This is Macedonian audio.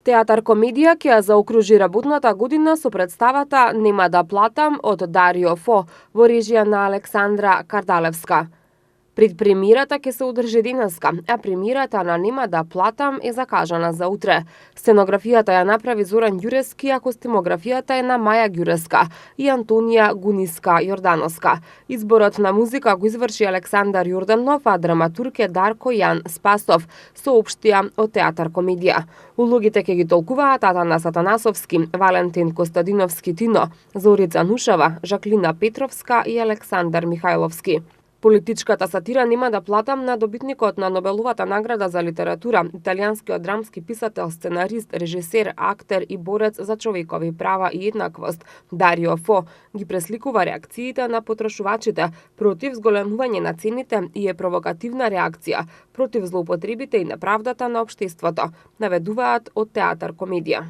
Театар комедија ќе ја заокружи работната година со представата "Нема да платам" од Дарио Фо во режија на Александра Кардалевска. Предпремиерата ќе се одржи денеска, а премиерата на "Нема да платам" е закажана за утре. Сценографијата ја направи Зоран Ѓурески, а костимографијата е на Маја Ѓуреска и Антонија Гуниска Јордановска. Изборот на музика го изврши Александар Јорданов, а драматург е Дарко Јан Спасов, соопштија од Театар комедија. Улогите ќе ги толкуваат Атанас Атанасовски, Валентин Костадиновски Тино, Зорица Нушева, Жаклина Петровска и Александар Михајловски. Политичката сатира "Нема да платам" на добитникот на Нобеловата награда за литература, италијанскиот драмски писател, сценарист, режисер, актер и борец за човекови права и еднаквост Дарио Фо ги пресликува реакциите на потрошувачите против зголемување на цените и е провокативна реакција против злоупотребите и неправдата на општеството, наведуваат од Театар комедија.